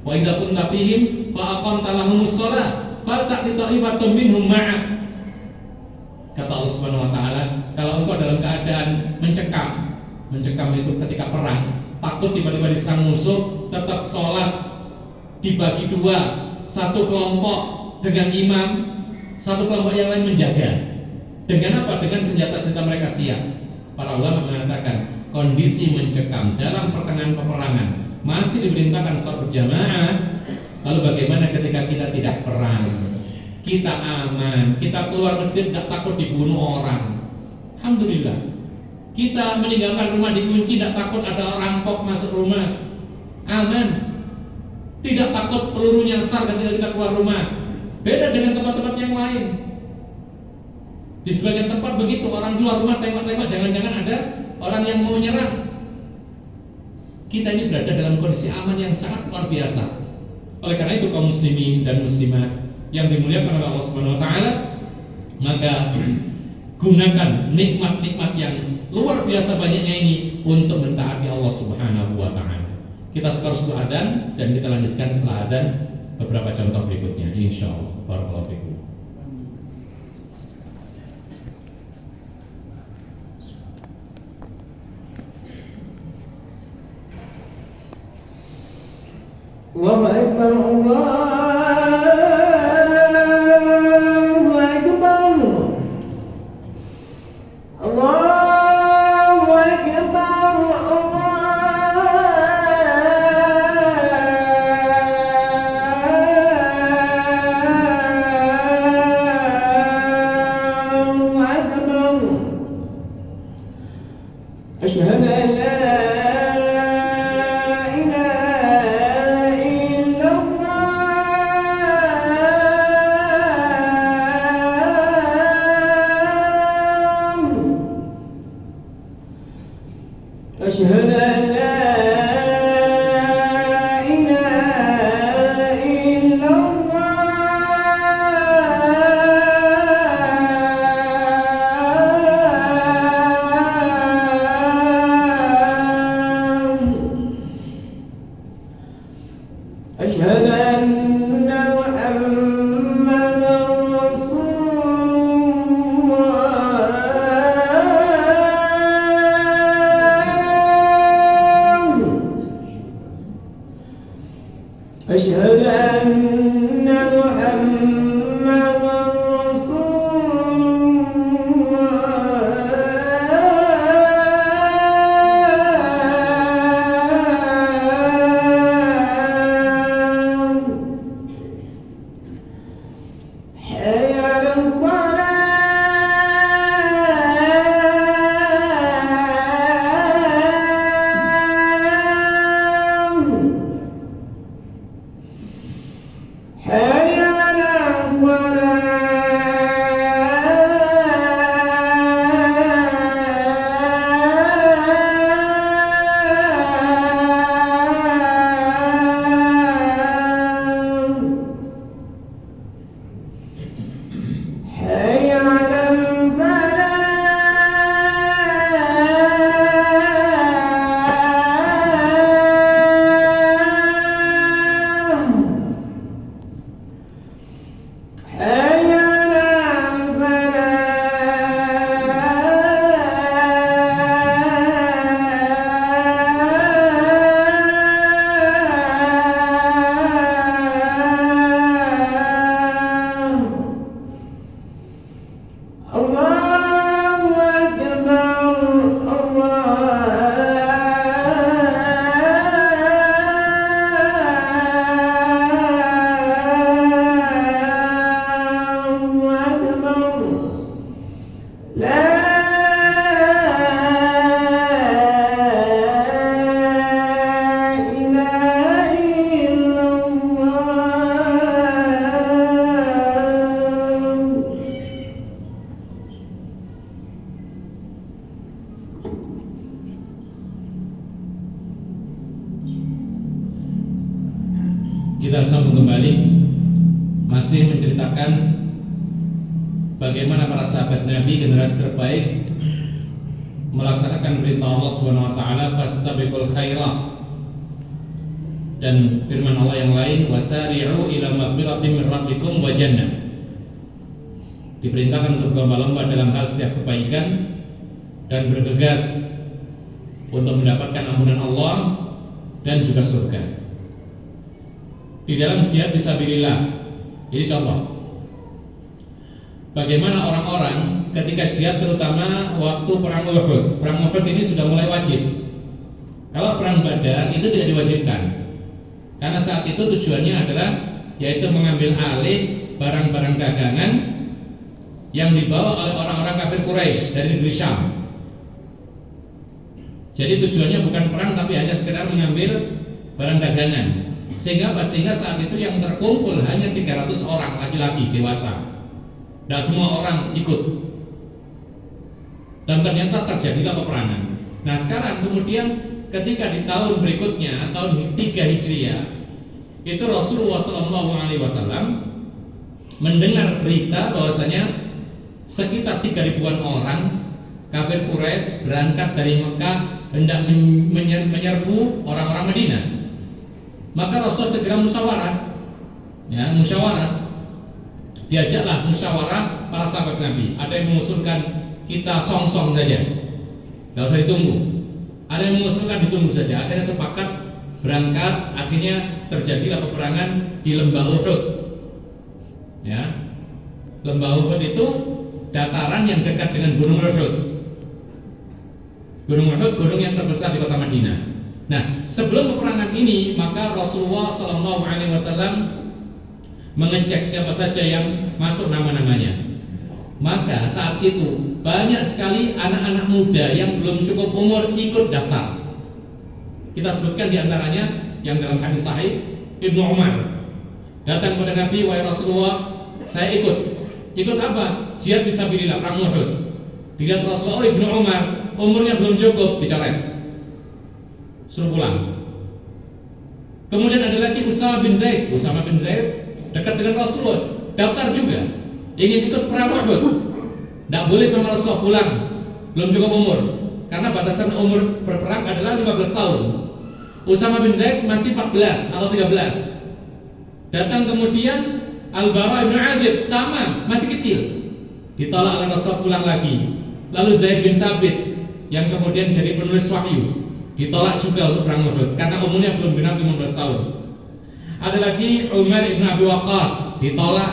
Wa idza kunta fihim fa aqamta lahumus shalah faltaqi ta'ifatun minhum ma'ak. Kata Allah Subhanahu wa taala, kalau engkau dalam keadaan mencekam itu ketika perang, takut tiba-tiba diserang musuh, tetap sholat, dibagi dua, satu kelompok dengan imam, satu kelompok yang lain menjaga. Dengan apa? Dengan senjata-senjata mereka siap. Para ulama mengatakan kondisi mencekam dalam pertengahan peperangan masih diperintahkan sholat berjamaah. Lalu bagaimana ketika kita tidak perang, kita aman, kita keluar masjid tidak takut dibunuh orang? Alhamdulillah. Kita meninggalkan rumah dikunci, tidak takut ada rampok masuk rumah, aman. Tidak takut peluru nyasar ketika kita keluar rumah. Beda dengan tempat-tempat yang lain. Di sebagian tempat begitu, orang keluar rumah tengok-tengok, jangan-jangan ada orang yang mau nyerang. Kita ini berada dalam kondisi aman yang sangat luar biasa. Oleh karena itu kaum muslimin dan muslimat yang dimuliakan oleh Allah Subhanahu wa taala, maka gunakan nikmat-nikmat yang luar biasa banyaknya ini untuk mentaati Allah Subhanahu wa taala. Kita sekarang sudah adzan dan kita lanjutkan setelah adzan beberapa contoh berikutnya insyaallah. Barakallahu fikum. Allahu Akbar, Allahu Akbar, Allahu Akbar, Allahu Akbar. Asyhadu an la ilaha illallah. أن محمدا رسول الله أشهد أن محمدا رسول الله حي على الصلاة حي على الصلاة حي على الفلاح حي على الفلاح الله أكبر الله أكبر لا إله إلا الله Kita sambung kembali, masih menceritakan bagaimana para sahabat Nabi generasi terbaik melaksanakan perintah Allah Subhanahu wa taala, fastabiqul khairat, dan firman Allah yang lain, wasari'u ila magfiratin min rabbikum wa jannah. Diperintahkan untuk berlomba-lomba dalam hal setiap kebaikan dan bergegas untuk mendapatkan ampunan Allah dan juga surga. Di dalam jihad fisabilillah, ini contoh bagaimana orang-orang ketika jihad, terutama waktu perang Uhud. Perang Uhud ini sudah mulai wajib. Kalau perang Badar itu tidak diwajibkan, karena saat itu tujuannya adalah yaitu mengambil alih barang-barang dagangan yang dibawa oleh orang-orang kafir Quraisy dari negeri Syam. Jadi tujuannya bukan perang, tapi hanya sekedar mengambil barang dagangan. Sehingga saat itu yang terkumpul hanya 300 orang laki-laki dewasa. Dan semua orang ikut. Dan ternyata terjadilah peperangan. Nah sekarang kemudian ketika di tahun berikutnya, tahun 3 Hijriah, itu Rasulullah SAW mendengar berita bahwasanya sekitar 3.000-an orang kafir Quraisy berangkat dari Mekah hendak menyerbu orang-orang Madinah. Maka Rasul segera musyawarah, diajaklah musyawarah para sahabat Nabi. Ada yang mengusulkan kita song-song saja, nggak usah ditunggu. Ada yang mengusulkan ditunggu saja. Akhirnya sepakat berangkat. Akhirnya terjadilah peperangan di Lembah Uhud. Ya, Lembah Uhud itu dataran yang dekat dengan Gunung Uhud. Gunung Uhud, gunung yang terbesar di kota Madinah. Nah, sebelum peperangan ini, maka Rasulullah SAW mengecek siapa saja yang masuk nama-namanya. Maka saat itu banyak sekali anak-anak muda yang belum cukup umur ikut daftar. Kita sebutkan diantaranya yang dalam hadis sahih, Ibnu Umar datang kepada Nabi, wahai Rasulullah, saya ikut. Ikut apa? Jihad fisabilillah, perang Uhud. Dilihat Rasulullah, Ibnu Umar umurnya belum cukup, dicoret, suruh pulang. Kemudian ada lagi Usama bin Zaid dekat dengan Rasulullah, daftar juga, ingin ikut perang Uhud. Tidak boleh sama Rasulullah pulang, belum cukup umur, karena batasan umur berperang adalah 15 tahun. Usama bin Zaid masih 14 atau 13. Datang kemudian Al-Bara bin Azib, sama, masih kecil, ditolak oleh Rasul, pulang lagi. Lalu Zaid bin Thabit yang kemudian jadi penulis wahyu, ditolak juga untuk perang Uhud karena umurnya belum genap 15 tahun. Ada lagi Umar bin Abi Waqqas, ditolak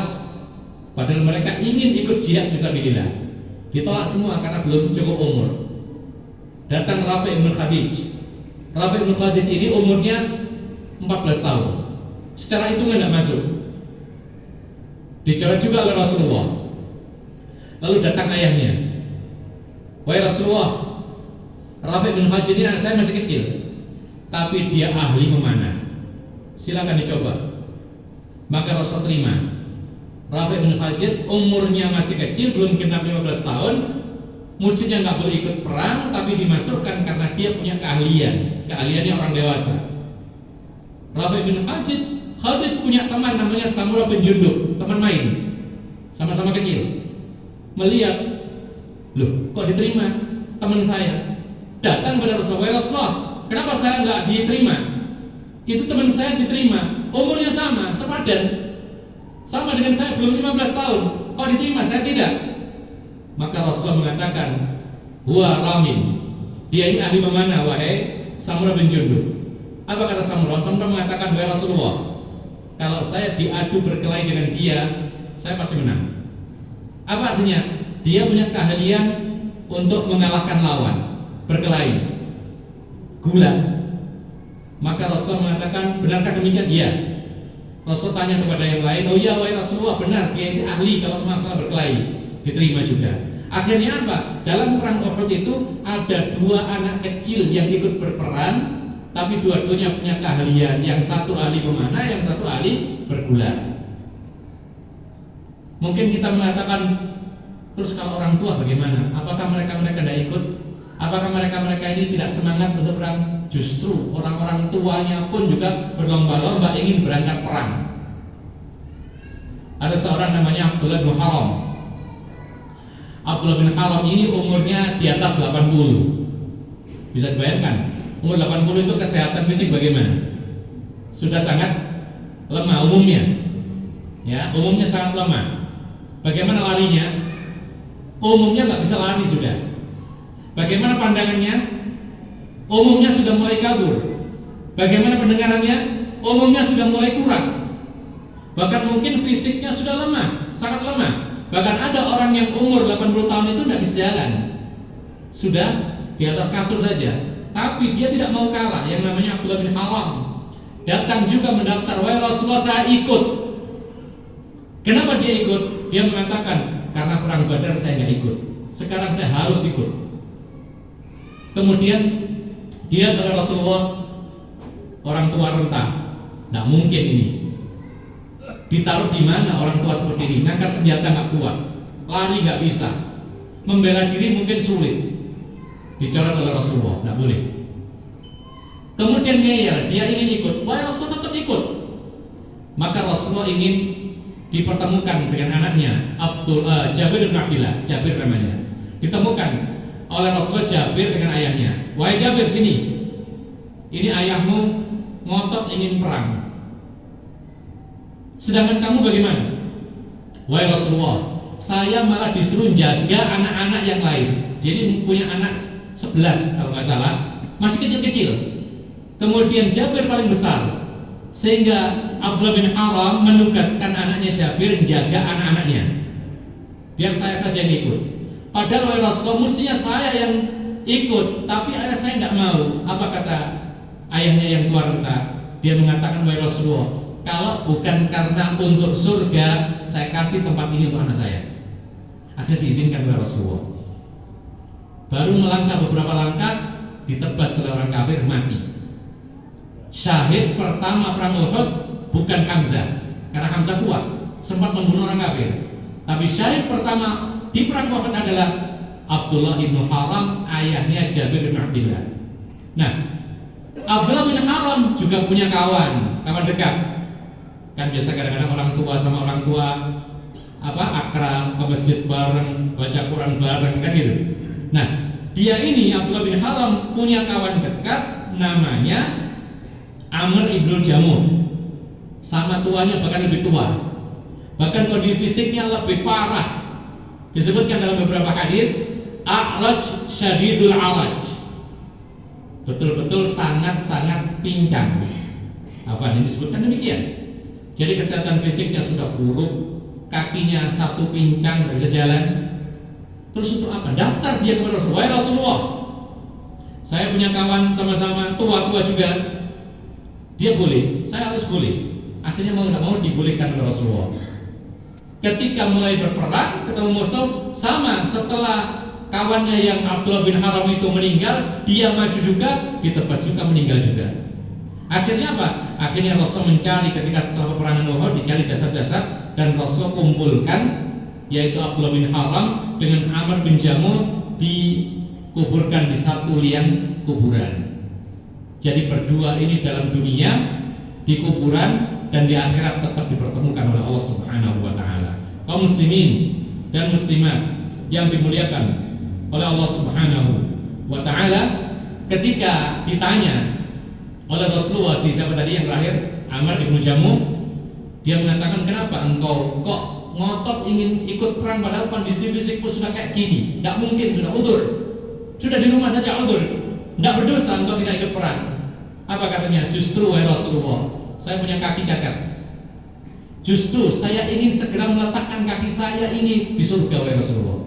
padahal mereka ingin ikut jihad fisabilillah. Ditolak semua karena belum cukup umur. Datang Rafi' bin Khadij. Rafi' bin Khadij ini umurnya 14 tahun. Secara hitungan tidak masuk. Dicoret juga oleh Rasulullah. Lalu datang ayahnya. Wahai Rasulullah, Rafi' bin Khadij ini anak saya masih kecil, tapi dia ahli memanah. Silakan dicoba. Maka Rasul terima. Rafi' bin Khadij umurnya masih kecil, belum genap 15 tahun. Musuhnya nggak boleh ikut perang, tapi dimasukkan karena dia punya keahlian. Keahliannya orang dewasa. Rafi' bin Khadij punya teman namanya Samurah bin Jundub, teman main, sama-sama kecil. Melihat, loh kok diterima teman saya? Datang kepada Rasulullah, kenapa saya nggak diterima? Itu teman saya diterima, umurnya sama, sepadan, sama dengan saya, belum 15 tahun. Kok diterima, saya tidak? Maka Rasulullah mengatakan, huwa ramin, dia ini ahli memanah, wahai Samurah bin Jundub. Apa kata Samurah? Samurah mengatakan, wahai Rasulullah, kalau saya diadu berkelahi dengan dia, saya pasti menang. Apa artinya? Dia punya keahlian untuk mengalahkan lawan, berkelahi, gula. Maka Rasul mengatakan, benarkah demikian? Iya. Rasul tanya kepada yang lain, oh iya wahai Rasulullah, benar, dia ini ahli kalau masalah berkelahi. Diterima juga. Akhirnya apa? Dalam perang Uhud itu ada 2 anak kecil yang ikut berperang, tapi dua-duanya punya keahlian. Yang satu ahli memanah, yang satu ahli bergulat. Mungkin kita mengatakan, terus kalau orang tua bagaimana? Apakah mereka tidak ikut? Apakah mereka ini tidak semangat untuk perang? Justru orang-orang tuanya pun juga berlomba-lomba ingin berangkat perang. Ada seorang namanya Abdullah bin Haram. Abdullah bin Haram ini umurnya di atas 80. Bisa dibayangkan, umur 80 itu kesehatan fisik bagaimana? Sudah sangat lemah umumnya. Ya, umumnya sangat lemah. Bagaimana larinya? Umumnya nggak bisa lari sudah. Bagaimana pandangannya? Umumnya sudah mulai kabur. Bagaimana pendengarannya? Umumnya sudah mulai kurang. Bahkan mungkin fisiknya sudah lemah, sangat lemah. Bahkan ada orang yang umur 80 tahun itu tidak bisa jalan, sudah di atas kasur saja. Tapi dia tidak mau kalah. Yang namanya Abdullah bin Haram datang juga mendaftar, wahai Rasulullah, saya ikut. Kenapa dia ikut? Dia mengatakan, karena perang Badar saya nggak ikut, sekarang saya harus ikut. Kemudian dia kepada Rasulullah, orang tua renta, nggak mungkin ini. Ditaruh di mana orang tua seperti ini? Ngangkat senjata nggak kuat, lari nggak bisa, membela diri mungkin sulit. Dicoret oleh Rasulullah, nggak boleh. Kemudian dia ingin ikut, wahai Rasulullah, tetap ikut. Maka Rasulullah ingin dipertemukan dengan anaknya Jabir bin Abdillah, Jabir namanya. Ditemukan oleh Rasulullah Jabir dengan ayahnya. Wahai Jabir, sini. Ini ayahmu ngotot ingin perang. Sedangkan kamu bagaimana? Wahai Rasulullah, saya malah disuruh jaga anak-anak yang lain. Jadi punya anak 11 kalau nggak salah, masih kecil-kecil. Kemudian Jabir paling besar, sehingga Abdullah bin Haram menugaskan anaknya Jabir menjaga anak-anaknya. Biar saya saja yang ikut. Padahal oleh Rasulullah mestinya saya yang ikut, tapi ayah saya nggak mau. Apa kata ayahnya yang tua renta? Dia mengatakan, wahai Rasulullah, kalau bukan karena untuk surga, saya kasih tempat ini untuk anak saya. Akhirnya diizinkan oleh Rasulullah. Baru melangkah beberapa langkah, ditebas oleh orang kafir, mati. Syahid pertama perang Uhud bukan Hamzah, karena Hamzah kuat, sempat membunuh orang kafir. Tapi syahid pertama di perang Uhud adalah Abdullah bin Haram, ayahnya Jabir bin Abdillah. Nah, Abdullah bin Haram juga punya kawan dekat. Kan biasa kadang-kadang orang tua sama orang tua akrab, ke masjid bareng, baca Quran bareng, kan gitu. Nah, dia ini Abdullah bin Haram punya kawan dekat namanya Amr ibnul Jamuh. sama tuanya bahkan lebih tua, bahkan kondisi fisiknya lebih parah. Disebutkan dalam beberapa hadis, a'raj syadidul araj, betul-betul sangat-sangat pincang. Apa ini disebutkan demikian? Jadi kesehatan fisiknya sudah buruk, kakinya satu pincang, tidak bisa jalan. Terus untuk apa? Daftar dia kepada Rasulullah. Wahai Rasulullah, saya punya kawan sama-sama tua-tua juga. Dia boleh, saya harus boleh. Akhirnya mau tidak mau dibolehkan oleh Rasulullah. Ketika mulai berperang, ketemu musuh, sama setelah kawannya yang Abdullah bin Haram itu meninggal, dia maju juga, ditebas juga, meninggal juga. Akhirnya apa? Akhirnya Rasul mencari ketika setelah peperangan Uhud, dicari jasad-jasad dan Rasul kumpulkan, yaitu Abdullah bin Haram dengan Amr bin Jamuh dikuburkan di satu liang kuburan. Jadi berdua ini dalam dunia di kuburan dan di akhirat tetap dipertemukan oleh Allah Subhanahu wa taala. Kaum muslimin dan muslimat yang dimuliakan oleh Allah Subhanahu wa taala, ketika ditanya oleh Rasulullah, siapa tadi yang terakhir, Amr bin Jamuh, dia mengatakan, kenapa engkau kok ngotot ingin ikut perang padahal kondisi fisikmu sudah kayak gini? Tidak mungkin, sudah udzur, sudah di rumah saja udzur, tidak berdosa engkau tidak ikut perang. Apa katanya? Justru wahai Rasulullah, saya punya kaki cacat. Justru saya ingin segera meletakkan kaki saya ini di surga wahai Rasulullah.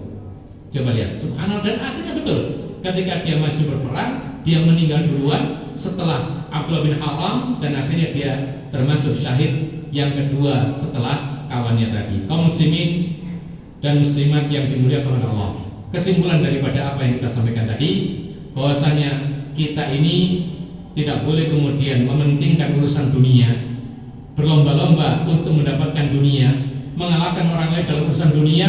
Coba lihat, subhanallah. Dan akhirnya betul, ketika dia maju berperang, dia meninggal duluan setelah Abdullah bin Haram, dan akhirnya dia termasuk syahid yang kedua setelah kawannya tadi. Kaum muslimin dan muslimat yang dimuliakan oleh Allah, kesimpulan daripada apa yang kita sampaikan tadi, bahwasanya kita ini tidak boleh kemudian mementingkan urusan dunia, berlomba-lomba untuk mendapatkan dunia, mengalahkan orang lain dalam urusan dunia,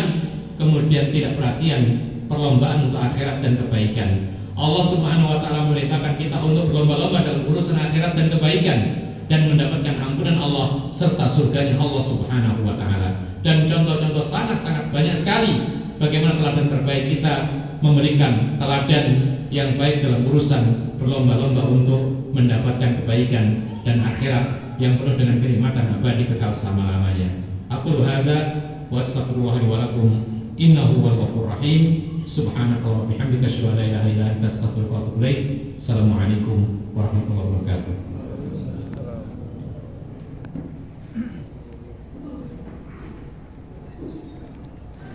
kemudian tidak perhatian perlombaan untuk akhirat dan kebaikan. Allah Subhanahu wa taala memerintahkan kita untuk berlomba-lomba dalam urusan akhirat dan kebaikan dan mendapatkan ampunan Allah serta surganya Allah Subhanahu wa taala. Dan contoh-contoh sangat-sangat banyak sekali bagaimana teladan terbaik kita memberikan teladan yang baik dalam urusan berlomba-lomba untuk mendapatkan kebaikan dan akhirat yang penuh dengan kenikmatan abadi kekal selama-lamanya. Aqulu hadza wa astaghfirullah li wa lakum innahu huwal ghafurur rahim. Subhanaka wa bihamdika asyhadu an la ilaha illa anta astaghfiruka wa atubu ilaik. Assalamualaikum warahmatullahi wabarakatuh.